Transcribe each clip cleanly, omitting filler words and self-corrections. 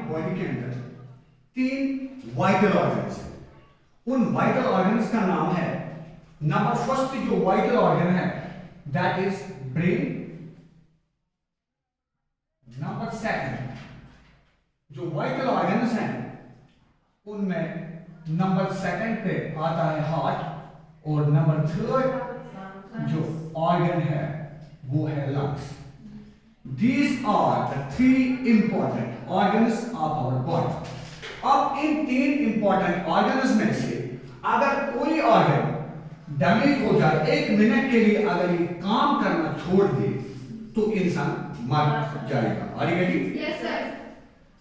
Body के अंदर 3 vital organs हैं। उन वाइटल ऑर्गन्स का नाम है, नंबर फर्स्ट जो वाइटल ऑर्गन है that is brain. Number second जो वाइटल ऑर्गन्स हैं उनमें नंबर सेकंड पे आता है हार्ट, और नंबर थर्ड जो ऑर्गन है वो है lungs. These are the 3 important organs of our body. अब इन 3 important organs में से अगर कोई ऑर्गन डैमेज हो जाए, 1 मिनट के लिए अगर ये काम करना छोड़ दे तो इंसान मर जाएगा। Are you ready? Yes sir.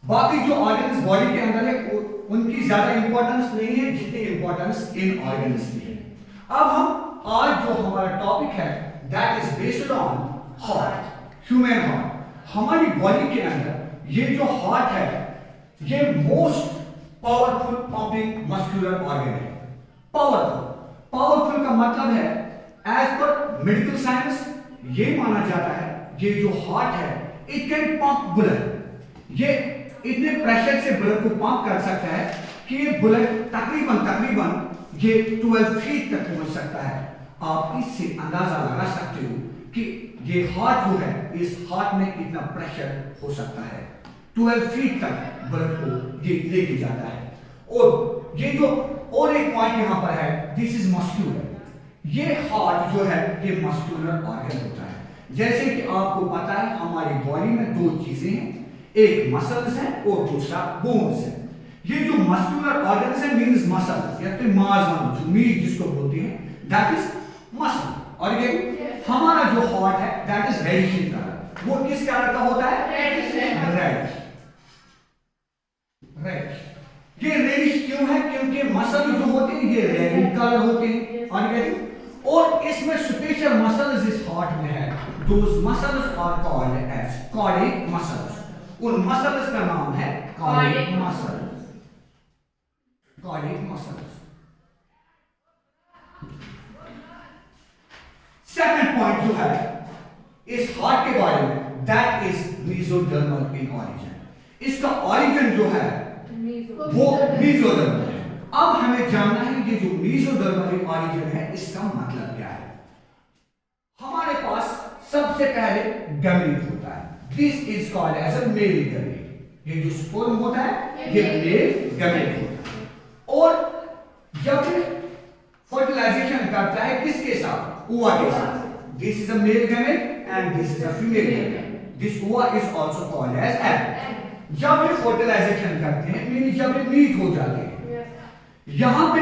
बाकी जो ऑर्गन्स बॉडी के अंदर है उनकी ज्यादा इंपॉर्टेंस नहीं है जितनी इंपॉर्टेंस इन ऑर्गन्स की है। अब हम आज जो हमारा टॉपिक है that is based on heart, human heart. हमारी बॉडी के अंदर ये जो हार्ट है ये most powerful pumping muscular organ है। पावरफुल का मतलब है एज पर मेडिकल साइंस ये माना जाता है ये जो हार्ट है इट कैन पंप ब्लड। ये इतने प्रेशर से ब्लड को पंप कर सकता है कि ये ब्लड तकरीबन ये 12 फीट तक पहुंच सकता है। आप इससे अंदाजा लगा सकते हो कि ये हार्ट जो है इस हार्ट में कितना प्रेशर हो सकता है। 12 फीट तक ब्लड को ये लेके जाता है। और ये जो और एक पॉइंट यहां पर है दिस इज मस्कुलर। ये हार्ट जो है ये मस्कुलर ऑर्गन होता है। जैसे कि आपको पता है हमारी बॉडी में 2 चीजें हैं, एक मसल्स है और दूसरा बोन्स है। ये जो मस्कुलर ऑर्गन्स है मींस मसल्स या फिर मांस जो मीट जिसको बोलते हैं दैट इज मसल। और ये हमारा जो हार्ट है that is reddish in colour. वो किस कलर का होता है? रेड। ये रेडिश क्यों है? क्योंकि मसल जो होते हैं ये रेड कलर होते हैं। और इसमें स्पेशल मसल्स इस हार्ट में है। Those muscles are called as cardiac muscles. उन मसल्स का नाम है cardiac muscles. Cardiac muscles. Second point जो है इस हार्ट के बारे में that is mesodermal in origin. इसका ऑरिजिन जो है वो मेसोडर्मल है। अब हमें जानना है ये जो मेसोडर्मल इन ऑरिजिन है इसका मतलब क्या है। हमारे पास सबसे पहले गैमेट होता है। This is called as a male gamete. ये जो स्पर्म होता है ये मेल गैमेट होता है। और जब फर्टिलाइजेशन करता है किसके साथ? ओवा के साथ। This is a male gamete and this is a female gamete. This ova is also called as egg. जब ये फर्टिलाइजेशन करते हैं मीन जब ये मीट हो जाते हैं यहां पे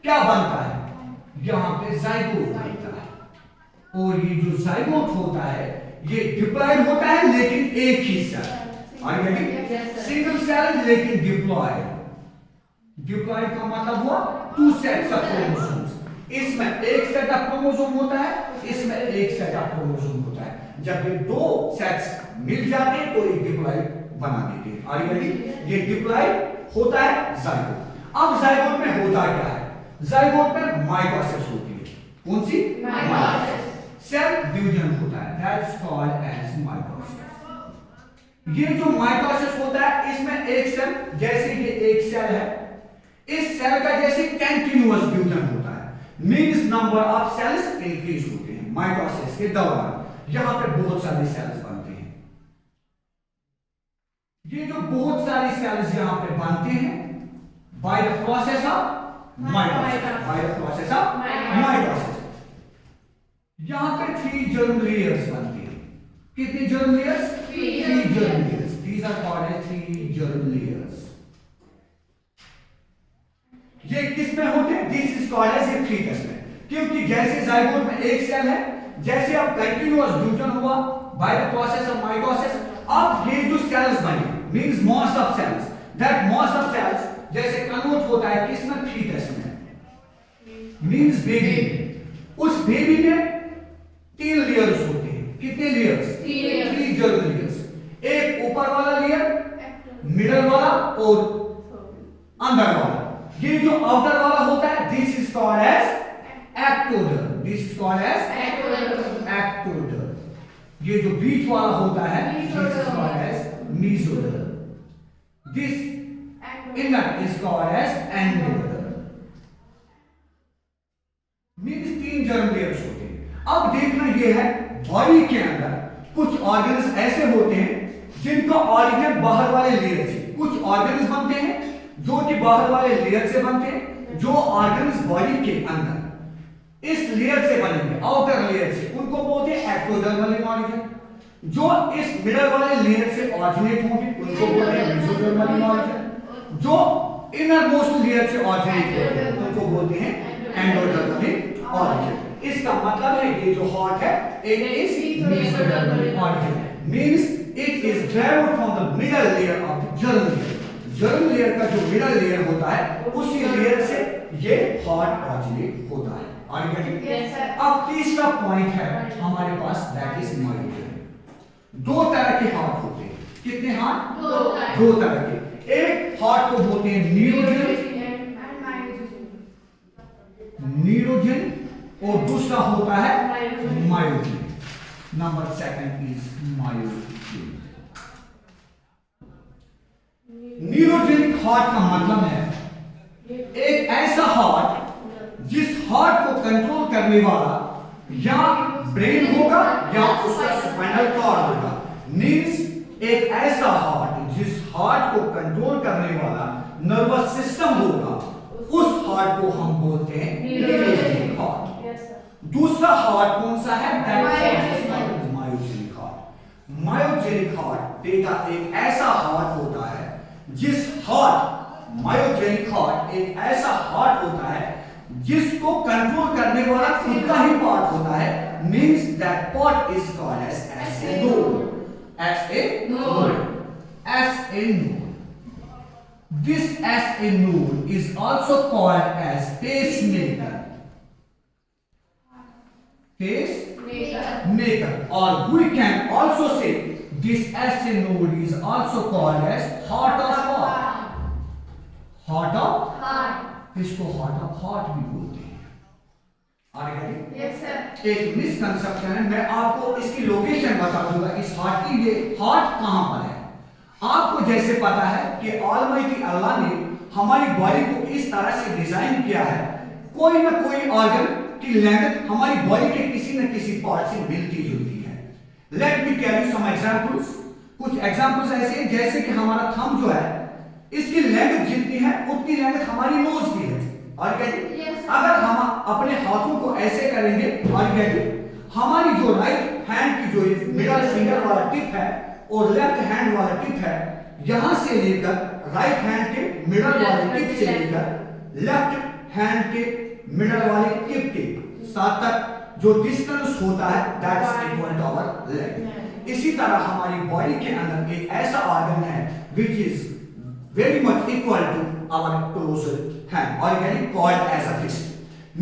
क्या बनता है? यहां पे जाइगोट बनता है। और ये जो जाइगोट होता है ये डिप्लॉयड होता है लेकिन एक ही सेल। सिंगल सेल लेकिन डिप्लॉयड। डिप्लॉयड का मतलब हुआ 2 सेट्स ऑफ क्रोमोसोम्स। इसमें एक सेट ऑफ क्रोमोसोम होता है, इसमें एक सेट ऑफ क्रोमोसोम होता है। जब ये 2 सेट्स मिल जाते हैं तो एक डिप्लॉयड बना देते हैं। Are you ready? ये डिप्लॉयड होता है जाइगोट। अब जाइगोट में होता क्या है? जाइगोट में माइटोसिस होती है। कौन सी? माइटोसिस। सेल डिवीजन होता है दैट्स कॉल्ड एज माइटोसिस। ये जो माइटोसिस होता है इसमें एक सेल जैसे ये एक सेल है इस सेल का जैसे कंटीन्यूअस डिवीजन होता है means number of cells increase होते हैं। माइटोसिस के दौरान यहां पे बहुत सारे सेल्स बनते हैं। ये जो बहुत सारे सेल्स यहां पे बनते हैं by the process of mitosis. यहां पे 3 जर्म लेयर्स बनती हैं। कितनी germ layers? 3 germ layers. These are called as 3 germ layers. ये किस में होते हैं? This is called as a foetus में। क्योंकि जैसे जाइगोट में एक सेल है जैसे अब कंटीन्यूअस डिवीजन हुआ by the process of mitosis अब ये जो सेल्स बने means mass of cells that mass of cells जैसे कन्वर्ट होता है किसमें? फीटस में मींस बेबी। उस बेबी में 3 लेयर्स होते हैं। कितने लेयर्स? 3 germ layers. एक ऊपर वाला लेयर, मिडल वाला और अंदर वाला। ये जो आउटर वाला होता है this is called as ectoderm. This is called as ectoderm. ये जो बीच वाला होता है this is called as mesoderm. This inner is called as endoderm. Means 3 germ layers होते हैं। अब देखना ये है बॉडी के अंदर कुछ ऑर्गन्स ऐसे होते हैं जिनका ऑरिजिन बाहर वाले लेयर से, कुछ ऑर्गन्स बनते हैं जो कि बाहर वाले लेयर से बनते हैं। जो ऑर्गन्स बॉडी के अंदर इस लेयर से बनेंगे, आउटर लेयर से, उनको बोलते हैं एक्टोडर्मल इन ऑरिजिन। जो इस मिडल वाले लेयर से ऑरिजिनेट होंगे उनको बोलते हैं मेसोडर्मल इन ऑरिजिन। जो इनर मोस्ट लेयर से ऑरिजिनेट होंगे उनको बोलते हैं एंडोडर्मल इन ऑरिजिन। इसका मतलब है ये जो हार्ट है it is mesodermal in origin, means it is derived from the middle layer of the germ layer. Germ layer का जो मिडल लेयर होता है उसी लेयर से ये हार्ट ऑरिजिनेट होता है। अब तीसरा पॉइंट है हमारे पास, दैट इज मायोजेन। 2 तरह के हार्ट होते हैं। कितने हार्ट? 2 तरह के। एक हार्ट को बोलते हैं न्यूरोजन और दूसरा होता है myogen. Number 2 is myogen. Neurogenic heart का मतलब है एक ऐसा हार्ट जिस हार्ट को कंट्रोल करने वाला या ब्रेन होगा या उसका स्पाइनल कॉर्ड होगा। मींस एक ऐसा हार्ट जिस हार्ट को कंट्रोल करने वाला नर्वस सिस्टम होगा, उस हार्ट को हम बोलते हैं न्यूरोजेनिक हार्ट। दूसरा हार्ट कौन सा है? Myogenic heart. मायोजेनिक हार्ट बेटा एक ऐसा हार्ट होता है जिस हार्ट, मायोजेनिक हार्ट एक ऐसा हार्ट होता है जिसको कंट्रोल करने वाला खुद का ही पार्ट होता है। Means that part is called as a node. This SA node is also called as pacemaker. Pacemaker, or we can also say this SA node is also called as heart of heart. Heart of heart. इसको heart of heart भी बोलते हैं। आगे yes sir. एक misconception है, मैं आपको इसकी लोकेशन बता दूंगा इस हार्ट की। ये हार्ट कहां पर है? आपको जैसे पता है कि ऑलमाइटी अल्लाह ने हमारी बॉडी को इस तरह से डिजाइन किया है, कोई ना कोई ऑर्गन की लेंथ हमारी बॉडी के किसी न किसी पार्ट से मिलती जुलती है। Let me tell you some examples. कुछ एग्जांपल्स ऐसे हैं जैसे कि हमारा थंब जो है इसकी लेंथ जितनी है उतनी लेंथ हमारी नोज की है। और कहते अगर हम अपने हाथों को ऐसे करेंगे और कहते हमारी जो राइट हैंड की जो मिडल फिंगर वाला टिप है और लेफ्ट हैंड वाला टिप है, यहां से लेकर राइट हैंड के मिडल वाले टिप से लेकर लेफ्ट हैंड के मिडल वाले टिप के साथ तक जो डिस्टेंस होता है that is equal to our leg. इसी तरह हमारी बॉडी के अंदर एक ऐसा ऑर्गन है which is very much equal to our closer hand or यानी called as a fist।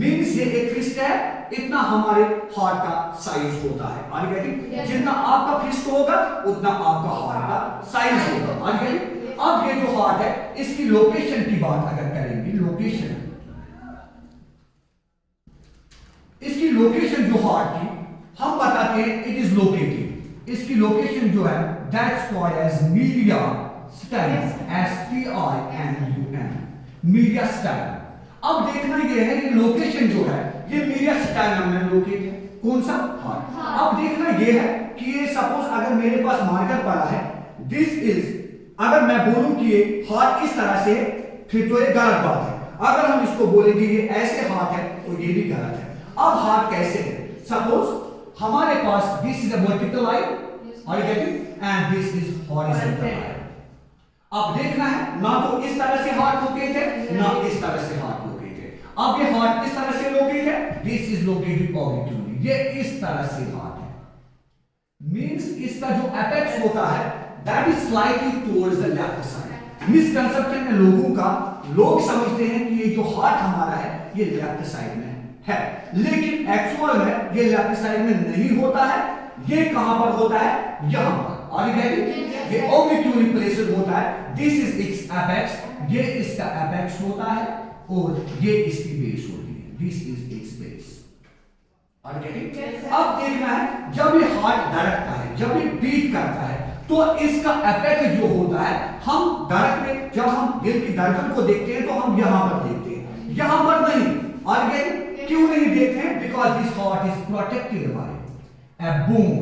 Means ये एक फिस्ट है, इतना हमारे हार्ट का साइज होता है। और यानी जितना आपका फिस्ट होगा उतना आपका हार्ट का साइज होगा। और यानी अब ये जो हार्ट है इसकी लोकेशन की बात अगर करेंगे, लोकेशन, इसकी लोकेशन जो हार्ट की हम बताते हैं इट इज लोकेटेड। इसकी लोकेशन जो है that's called as media style, STIMUM, media style. अब देखना ये है ये लोकेशन जो है ये मीडिया स्टाइल में लोकेट है। कौन सा? हार्ट। अब देखना ये है कि ये सपोज अगर मेरे पास मार्कर पड़ा है, दिस इज, अगर मैं बोलूं कि ये हार्ट इस तरह से, फिर तो ये गलत बात है। अगर हम इसको बोलेंगे ये ऐसे हार्ट है तो ये भी गलत है। अब हार्ट कैसे है? सपोज हमारे पास this is a vertical line और and this is horizontal line. अब देखना है ना तो इस तरह से हार्ट लोकेट है ना इस तरह से हार्ट लोकेट है। अब ये हार्ट किस तरह से लोकेट है? दिस इज लोकेटेड ऑब्लिकली, ये इस तरह से हार्ट है। मींस इसका जो एपेक्स होता है that is slightly towards the left side. Misconception है लोगों का, लोग समझते हैं कि ये जो हार्ट हमारा है ये लेफ्ट साइड में है, लेकिन एक्चुअल में ये लेफ्ट साइड में नहीं होता है। ये कहां पर होता है? यहां पर। और ये ऑब्लिक्यूली प्लेसेड होता है। दिस इज इट्स एपेक्स, ये इसका एपेक्स होता है और ये इसकी बेस होती है। This is it's base. और अब देखना है जब ये हार्ट धड़कता है, जब ये बीट करता है तो इसका एपेक्स जो होता है हम डायरेक्टली जब हम दिल की धड़कन को देखते हैं तो हम यहाँ पर देखते हैं, यहाँ पर नहीं। और अगेन क्यों नहीं देखते हैं? Because this heart is protected by a bone,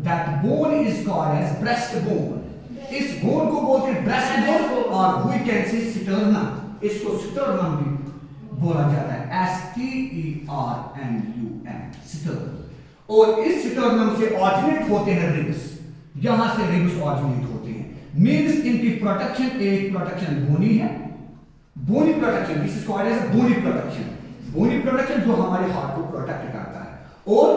that bone is called as breast bone. इस बोन को बोलते हैं ब्रेस्ट बोन, और वी कैन से स्टर्नम, इसको स्टर्नम भी बोला जाता है, STERNUM, स्टर्नम। और इस स्टर्नम से ऑरिजिनेट होते हैं रिब्स, यहां से रिब्स ऑरिजिनेट होते हैं। मींस इनकी प्रोटेक्शन एक प्रोटेक्शन बोनी है, bony protection, this is called as bony protection. Bony protection जो हमारे हार्ट को प्रोटेक्ट करता है। और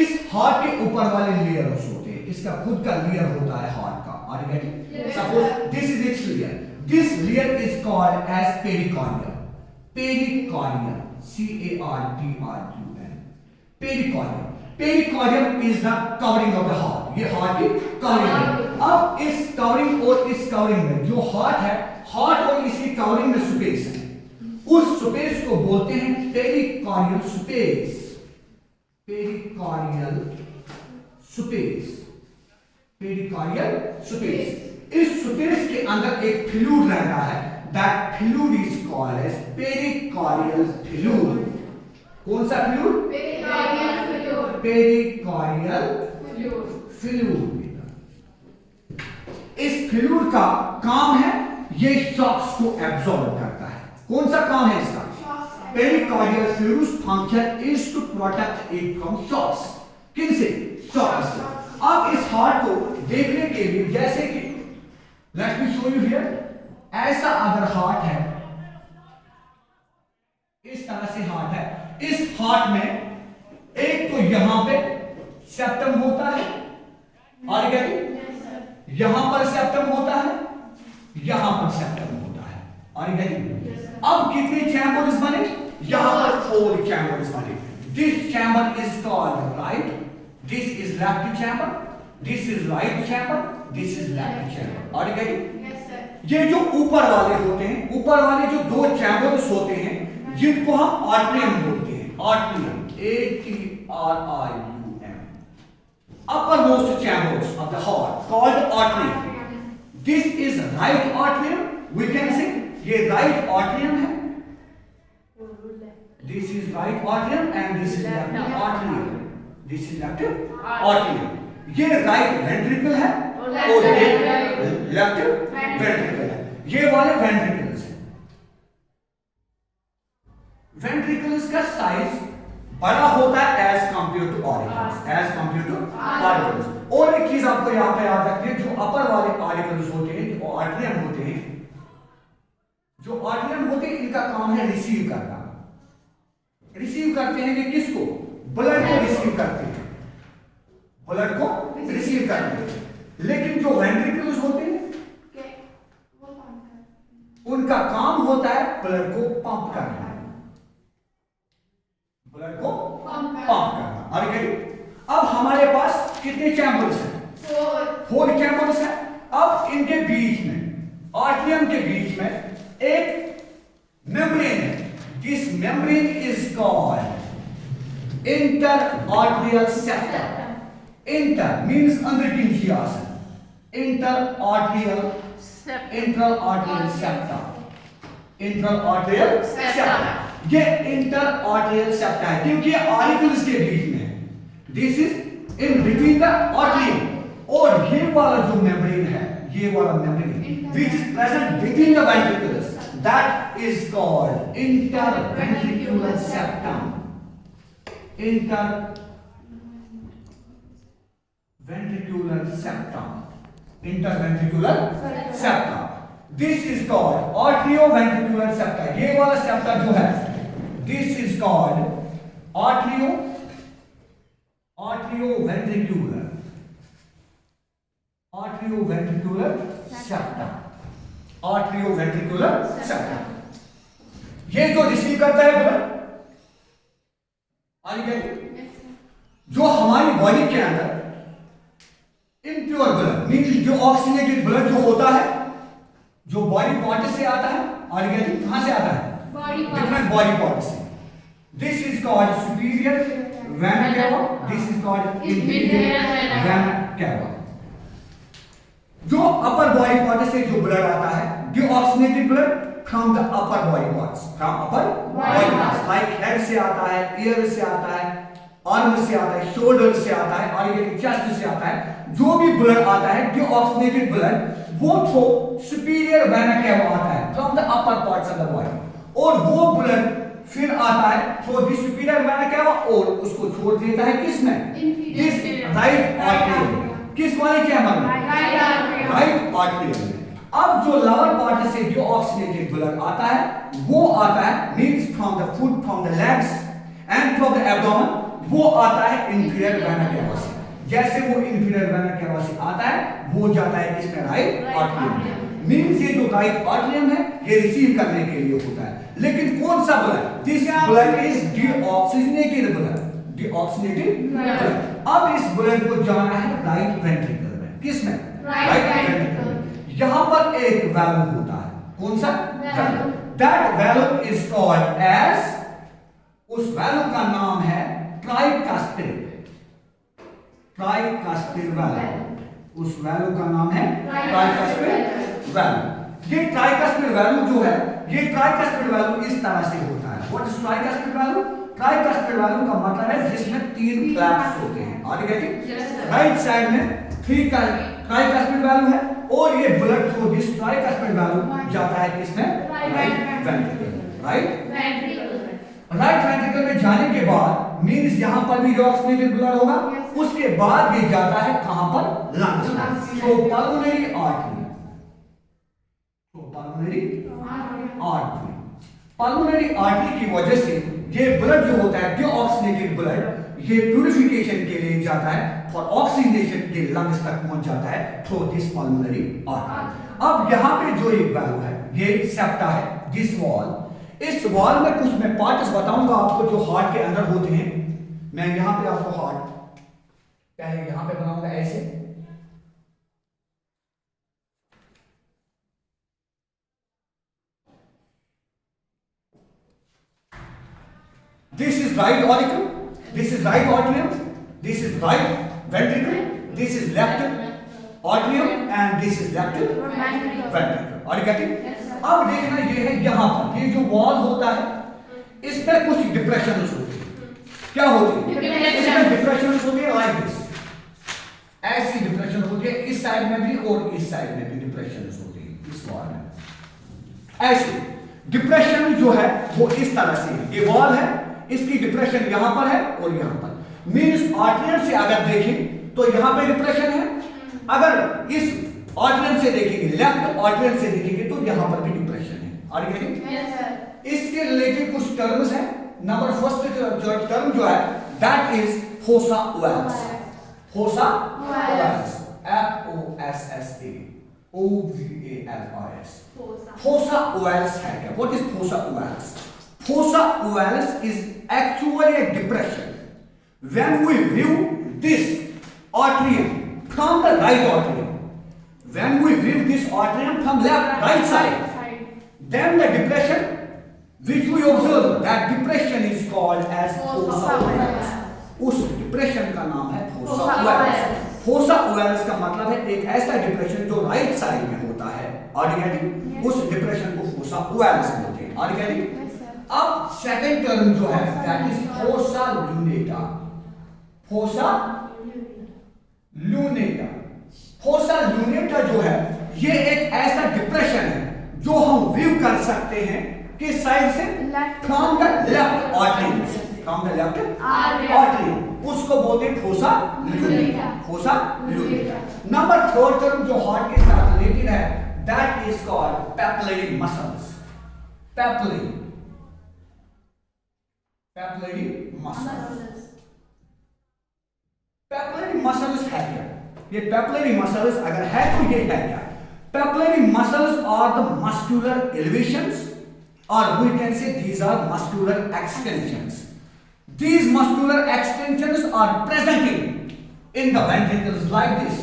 इस हार्ट के ऊपर वाले लेयर्स होते हैं, इसका खुद का लेयर होता है हार्ट का। Are you getting? Suppose this is its layer, this layer is called as pericardium. Pericardium, CARDIUM, pericardium. Pericardium is the covering of the heart, ये हार्ट की कवरिंग है। अब इस कवरिंग और इस कवरिंग में जो हार्ट है, हार्ट और इसकी कवरिंग में स्पेस है, उस स्पेस को बोलते हैं pericardial space. Pericardial space, pericardial space. इस स्पेस के अंदर एक फ्लूइड रहता है, that fluid is called as pericardial fluid. कौन सा fluid? Pericardial fluid. Pericardial fluid. इस फ्लूइड का काम है, ये शॉक्स को एब्सॉर्ब करता है। कौन सा काम है इसका? Pericardial fluid function is to protect it from shocks. किन से? शॉक्स से। अब इस हार्ट को देखने के लिए, जैसे कि let me show you here, ऐसा अगर हार्ट है, इस तरह से हार्ट है, इस हार्ट में एक तो यहां पे सेप्टम होता है, और क्या यहां पर सेप्टम होता है, यहां पर सेप्टम होता है, और क्या अब कितने चैम्बर्स बने? यहां पर 4 चैम्बर्स बने। This chamber is called right, this is left chamber, this is right chamber, this is left chamber. और क्या ये जो ऊपर वाले होते हैं, ऊपर वाले जो 2 चैम्बर्स होते हैं, जिनको हम आर्टरियम बोलते हैं, atrium, ATRIUM, uppermost chambers of the heart called atrium. This is right atrium, we can say ये right atrium है, this is right atrium and this is left atrium, this is left atrium. ये right ventricle है और ये left ventricle है, ये वाले ventricles हैं। ventricles का साइज बड़ा होता है as compare to auricles, as compare to auricles. और एक चीज आपको यहां पे याद रखनी है, जो अपर वाले ऑरिकल्स होते हैं, जो आर्टरियम होते हैं, जो आर्टरियम होते हैं, इनका काम है रिसीव करना। रिसीव करते हैं ये किसको? ब्लड को रिसीव करते हैं, ब्लड को रिसीव करते हैं। लेकिन जो वेंट्रिकल्स होते हैं, उनका काम होता है ब्लड को पंप करना, ब्लड को पंप करना। अब हमारे पास कितने चैम्बर्स हैं? 4 चैम्बर्स हैं। अब इनके बीच में, आर्टरियम के बीच में एक मेम्ब्रेन है। This membrane is called interarterial septum. Inter means अंदर की जियासन, इंटर-आर्टरियल सेप्टम, इंटर-आर्टरियल सेप्टम। ये इंटर-आर्टरियल सेप्टा है क्योंकि ऑरिकल्स के बीच में है। This is in between the artery, और ये वाला जो मेम्ब्रेन है, ये वाला membrane which is present between the ventricles, that is called interventricular septum. Interventricular septum, interventricular septum. This is called arterioventricular septa. ये वाला सेप्टा जो है, this is called arterioventricular septum, arterioventricular septum। ये जो रिसीव करता है ब्लड, जो हमारी बॉडी के अंदर इम्प्योर ब्लड मींस जो ऑक्सीजनेटेड ब्लड जो होता है, जो बॉडी पार्ट से आता है, और कहां से आता है? different body parts. This is called superior vena cava, this is called inferior vena cava। जो अपर बॉडी पार्ट से जो blood from the upper body parts, from upper body parts, like head से आता है, ईयर से आता है, arm से आता है, शोल्डर से आता है और ये चेस्ट से आता है। जो भी ब्लड आता है, डीऑक्सीनेटेड ब्लड, वो थ्रू सुपीरियर वेना केवा आता है from the upper parts of the body, और वो ब्लड फिर आता है through the superior vena cava और उसको छोड़ देता है किसमें, दिस राइट आर्टरी, किस वाले चैम्बर में, राइट आर्टरी में। अब जो लोअर पार्ट से डीऑक्सीनेटेड ब्लड आता है, वो आता है means from the foot, from the legs and from the abdomen, वो आता है इंफीरियर वेना केवा से। जैसे वो इंफीरियर वेना केवा से आता है, वो जाता है किसमें, राइट आर्टरी। मींस ये जो राइट आर्टरियम है, ये रिसीव करने के लिए होता है। लेकिन कौन सा blood, this blood is deoxygenated blood, deoxygenated blood. अब इस ब्लड को जाना है राइट वेंट्रिकल में, किसमें, राइट वेंट्रिकल में। यहां पर एक वैल्व होता है, कौन सा valve, that valve is called as, उस वैल्व का नाम है ट्राइकास्पिड, ट्राइकास्पिड वैल्व, उस वैल्व का नाम है ट्राइकास्पिड वैल्व। ये ट्राइकास्पिड वैल्व जो है, ये ट्राइकास्पिड वैल्व इस तरह से होता है। What is tricuspid valve, tricuspid valve का मतलब है जिसमें 3 फ्लैप्स होते हैं, are you getting, right side में 3 का ट्राइकास्पिड वैल्व है और ये blood through this tricuspid valve जाता है किसमें, right ventricle, right ventricle. Right ventricle में जाने के बाद मींस यहां पर भी डीऑक्सीनेटेड ब्लड होगा, उसके बाद ये जाता है कहां पर, लंग्स में, तो पल्मोनरी आर्टरी, तो पल्मोनरी आर्टरी, पल्मोनरी आर्टरी की वजह से ये ब्लड जो होता है डीऑक्सीनेटेड ब्लड, ये प्यूरिफिकेशन के लिए जाता है फॉर ऑक्सीजनेशन के लंग्स तक पहुंच जाता है थ्रू दिस पल्मोनरी आर्टरी। अब यहां पे जो एक वैल्व है, ये सेप्टा है, दिस वॉल, इस वॉल में कुछ मैं पार्ट्स बताऊंगा आपको जो हार्ट के अंदर होते हैं। मैं यहां पे आपको हार्ट पहले यहां पे बनाऊंगा ऐसे, this is right auricle, this is right atrium, this is right ventricle, this is left atrium and this is left ventricle, are you getting? अब देखना ये है, यहाँ पर ये जो वॉल होता है, इसमें कुछ डिप्रेशंस होते हैं, क्या होती है, इसमें डिप्रेशंस होती है लाइक दिस, ऐसी डिप्रेशन होती है, इस साइड में भी और इस साइड में भी डिप्रेशंस होती है इस वॉल में। ऐसे डिप्रेशन जो है वो इस तरह से, ये वॉल है, इसकी डिप्रेशन यहां पर है और यहां पर, मींस आर्टरियम से अगर देखें तो यहां पे डिप्रेशन है, अगर इस आर्टरियम से देखेंगे, लेफ्ट आर्टरियम से देखेंगे तो यहां पर भी डिप्रेशन है, आर यू गेटिंग? इसके रिलेटेड कुछ टर्म्स हैं। नंबर फर्स्ट टर्म जो है that is fossa vowels, fossa vowels, FOSSA OVALS, fossa vowels है क्या, what is fossa vowels? Fossa ovalis is actually a depression. When we view this atrium from the right atrium, when we view this atrium from right side, then the depression which we observe, that depression is called as fossa ovalis. उस depression का नाम है fossa vowels. Fossa vowels का मतलब है एक ऐसा depression जो राइट साइड में होता है, आर यू गेटिंग? उस डिप्रेशन को फोसा ओवल्स बोलते हैं, आर यू गेटिंग? अब सेकंड टर्म जो है that is fossa lunata, fossa lunata. Fossa lunata जो है ये एक ऐसा डिप्रेशन है जो हम व्यू कर सकते हैं किस साइड से, from the left artery, from the left artery, उसको बोलते हैं fossa lunata, fossa lunata. Number third term जो हार्ट के साथ रिलेटेड है that is called papillary muscles, papillary muscles. Papillary muscles है क्या, ये पेपिलरी मसल्स अगर है तो ये है क्या? Papillary muscles are the muscular elevations or we can say these are muscular extensions. These muscular extensions are presenting in the ventricles like this.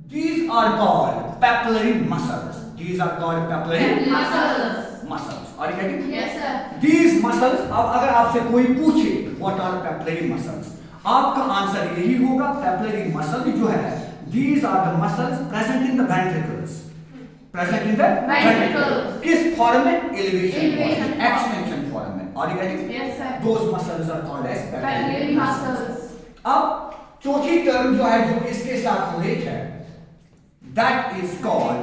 These are called papillary muscles. These are called papillary muscles. Are you getting? Yes, sir. These muscles, अब अगर आपसे कोई पूछे what are papillary muscles, आपका answer यही होगा papillary muscle जो है These are the muscles present in the ventricles. Present in the Ventricles. किस फॉर्म में? Elevation Elevation form, form. extension form में. Are you getting? Yes, sir. Those muscles are called as Pelvic pelvic muscles. muscles. अब चौथी term जो है जो इसके साथ रिलेट है, that is called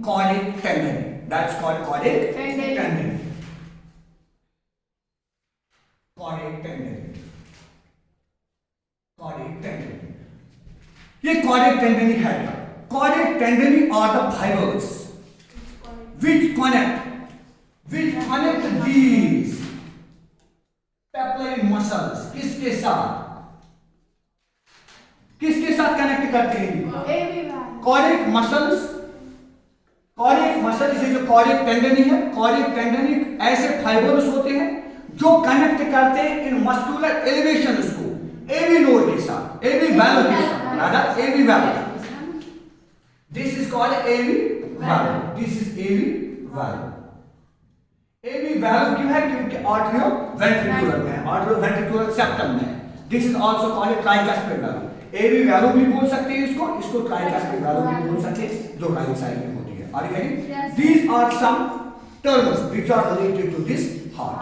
caudate tendon. That's called caudate Tendon. tendon. Caudate tendon. Caudate tendon. ये caudate tendon ही है क्या? Caudate tendon are the fibers which connect these papillary muscles. किसके साथ कनेक्ट करते हैं? कॉर्डिक मसल्स इसे जो कॉर्डिक टेंडन है, कॉर्डिक टेंडन ऐसे फाइबर्स होते हैं जो कनेक्ट करते हैं इन मस्कुलर एलिवेशंस को एवी नोड के साथ, एवी वैल्व के साथ, rather AV valve. This is called AV valve. This is AV valve. AV valve क्यों है? क्योंकि आर्टरियो वेंट्रिकुलर में है, आर्टरियो वेंट्रिकुलर सेप्टम में है. This is also called tricuspid valve. AV valve भी बोल सकते हैं इसको ट्राइकस्पिड वैल्व भी बोल सकते हैं, जो राइट साइड में होती है. Are you getting? Yes. These are some terms which are related to this heart.